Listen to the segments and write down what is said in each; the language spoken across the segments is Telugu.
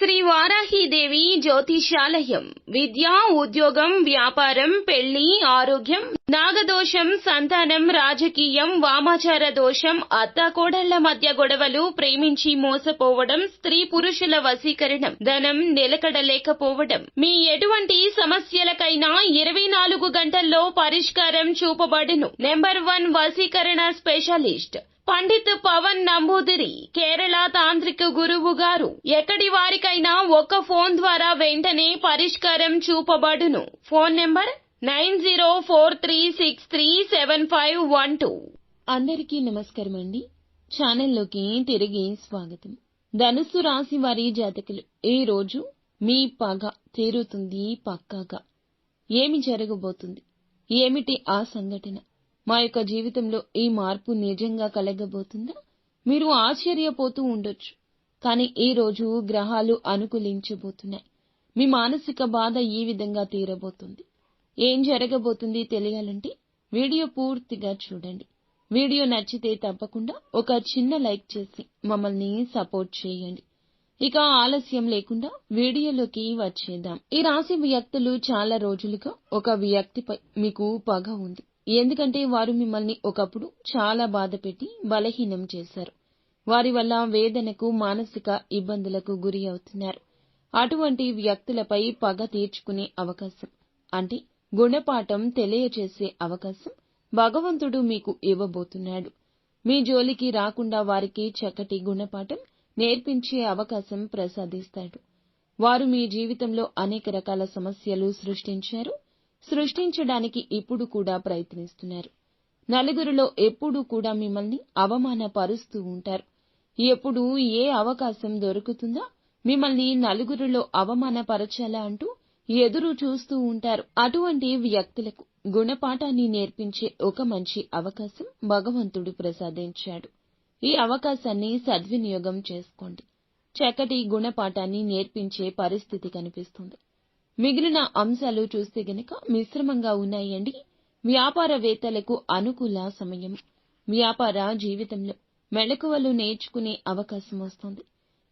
శ్రీ వారాహీదేవి జ్యోతిషాలయం విద్య, ఉద్యోగం, వ్యాపారం, పెళ్లి, ఆరోగ్యం, నాగదోషం, సంతానం, రాజకీయం, వామాచార దోషం, అత్తాకోడళ్ల మధ్య గొడవలు, ప్రేమించి మోసపోవడం, స్త్రీ పురుషుల వశీకరణం, ధనం నిలకడలేకపోవడం, మీ ఎటువంటి సమస్యలకైనా 24 గంటల్లో పరిష్కారం చూపబడును. నెంబర్ 1 వశీకరణ స్పెషలిస్ట్ పండిత్ పవన్ నంబూదిరి, కేరళ తాంత్రిక గురువు గారు. ఎక్కడి వారికైనా ఒక్క ఫోన్ ద్వారా వెంటనే పరిష్కారం చూపబడును. Phone number 9043637512. అందరికీ నమస్కారం అండి. ఛానల్లోకి తిరిగి స్వాగతం. ధనుస్సు రాశి వారి జాతకులు, ఈ రోజు మీ పగ తీరుతుంది పక్కాగా. ఏమి జరగబోతుంది, ఏమిటి ఆ సంఘటన, మా యొక్క జీవితంలో ఈ మార్పు నిజంగా కలగబోతుందా? మీరు ఆశ్చర్యపోతూ ఉండొచ్చు. కానీ ఈ రోజు గ్రహాలు అనుకూలించబోతున్నాయి. మీ మానసిక బాధ ఈ విధంగా తీరబోతుంది. ఏం జరగబోతుంది తెలియాలంటే వీడియో పూర్తిగా చూడండి. వీడియో నచ్చితే తప్పకుండా ఒక చిన్న లైక్ చేసి మమ్మల్ని సపోర్ట్ చేయండి. ఇక ఆలస్యం లేకుండా వీడియోలోకి వచ్చేద్దాం. ఈ రాశి వ్యక్తులు చాలా రోజులుగా ఒక వ్యక్తిపై మీకు పగ ఉంది. ఎందుకంటే వారు మిమ్మల్ని ఒకప్పుడు చాలా బాధ పెట్టి బలహీనం చేశారు. వారి వల్ల వేదనకు, మానసిక ఇబ్బందులకు గురి అవుతున్నారు. అటువంటి వ్యక్తులపై పగ తీర్చుకునే అవకాశం, అంటే గుణపాఠం తెలియచేసే అవకాశం భగవంతుడు మీకు ఇవ్వబోతున్నాడు. మీ జోలికి రాకుండా వారికి చక్కటి గుణపాఠం నేర్పించే అవకాశం ప్రసాదిస్తాడు. వారు మీ జీవితంలో అనేక రకాల సమస్యలు సృష్టించడానికి ఇప్పుడు కూడా ప్రయత్నిస్తున్నారు. నలుగురిలో ఎప్పుడూ కూడా మిమ్మల్ని అవమానపరుస్తూ ఉంటారు. ఎప్పుడు ఏ అవకాశం దొరుకుతుందా మిమ్మల్ని నలుగురిలో అవమానపరచాలా అంటూ ఎదురు చూస్తూ ఉంటారు. అటువంటి వ్యక్తులకు గుణపాఠాన్ని నేర్పించే ఒక మంచి అవకాశం భగవంతుడు ప్రసాదించాడు. ఈ అవకాశాన్ని సద్వినియోగం చేసుకోండి. చక్కటి గుణపాఠాన్ని నేర్పించే పరిస్థితి కనిపిస్తుంది. మిగిలిన అంశాలు చూస్తే గనక మిశ్రమంగా ఉన్నాయండి. వ్యాపారవేత్తలకు అనుకూల సమయం. వ్యాపార జీవితంలో మెళకువలు నేర్చుకునే అవకాశం వస్తుంది.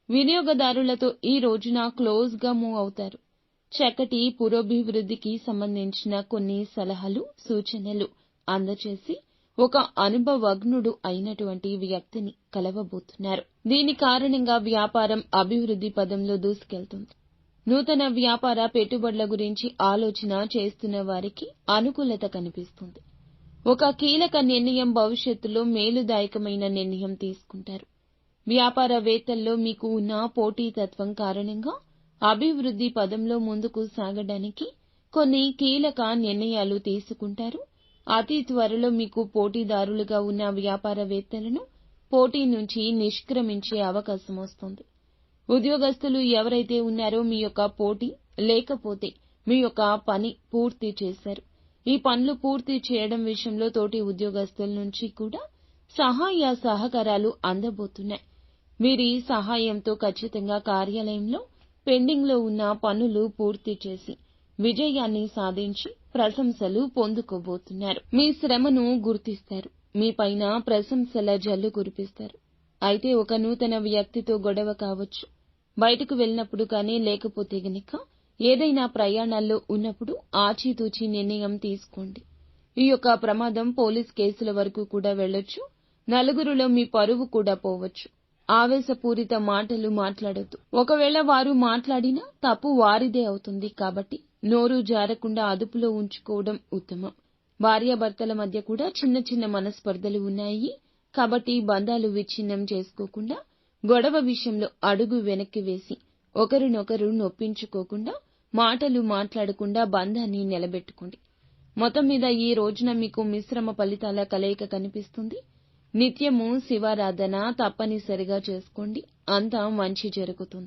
వినియోగదారులతో ఈ రోజున క్లోజ్ గా మూవ్ అవుతారు. చక్కటి పురోభివృద్ధికి సంబంధించిన కొన్ని సలహాలు, సూచనలు అందచేసి ఒక అనుభవజ్ఞుడు అయినటువంటి వ్యక్తిని కలవబోతున్నారు. దీని కారణంగా వ్యాపారం అభివృద్ధి పదంలో దూసుకెళ్తుంది. నూతన వ్యాపార పెట్టుబడుల గురించి ఆలోచన చేస్తున్న వారికి అనుకూలత కనిపిస్తుంది. ఒక కీలక నిర్ణయం, భవిష్యత్తులో మేలుదాయకమైన నిర్ణయం తీసుకుంటారు. వ్యాపారవేత్తల్లో మీకు ఉన్న పోటీతత్వం కారణంగా అభివృద్ధి పదంలో ముందుకు సాగడానికి కొన్ని కీలక నిర్ణయాలు తీసుకుంటారు. అతి త్వరలో మీకు పోటీదారులుగా ఉన్న వ్యాపారవేత్తలను పోటీ నుంచి నిష్క్రమించే అవకాశం వస్తుంది. ఉద్యోగస్తులు ఎవరైతే ఉన్నారో మీ యొక్క పోటీ లేకపోతే మీ యొక్క పని పూర్తి చేశారు. ఈ పనులు పూర్తి చేయడం విషయంలో తోటి ఉద్యోగస్తుల నుంచి కూడా సహాయ సహకారాలు అందబోతున్నాయి. వీరి సహాయంతో ఖచ్చితంగా కార్యాలయంలో పెండింగ్ లో ఉన్న పనులు పూర్తి చేసి విజయాన్ని సాధించి ప్రశంసలు పొందుకోబోతున్నారు. మీ శ్రమను గుర్తిస్తారు. మీ పైన ప్రశంసల జల్లు కురిపిస్తారు. అయితే ఒక నూతన వ్యక్తితో గొడవ కావచ్చు. బయటకు వెళ్ళినప్పుడు కానీ, లేకపోతే గనక ఏదైనా ప్రయాణాల్లో ఉన్నప్పుడు ఆచితూచి నిర్ణయం తీసుకోండి. ఈ యొక్క ప్రమాదం పోలీస్ కేసుల వరకు కూడా వెళ్ళొచ్చు. నలుగురిలో మీ పరువు కూడా పోవచ్చు. ఆవేశపూరిత మాటలు మాట్లాడొద్దు. ఒకవేళ వారు మాట్లాడినా తప్పు వారిదే అవుతుంది. కాబట్టి నోరు జారకుండా అదుపులో ఉంచుకోవడం ఉత్తమం. భార్యాభర్తల మధ్య కూడా చిన్న చిన్న మనస్పర్ధలు ఉన్నాయి. కాబట్టి బంధాలు విచ్ఛిన్నం చేసుకోకుండా, గొడవ విషయంలో అడుగు వెనక్కి వేసి ఒకరినొకరు నొప్పించుకోకుండా, మాటలు మాట్లాడకుండా బంధాన్ని నిలబెట్టుకోండి. మొత్తం మీద ఈ రోజున మీకు మిశ్రమ ఫలితాల కలయిక కనిపిస్తుంది. నిత్యము శివారాధన తప్పనిసరిగా చేసుకోండి. అంతా మంచి జరుగుతుంది.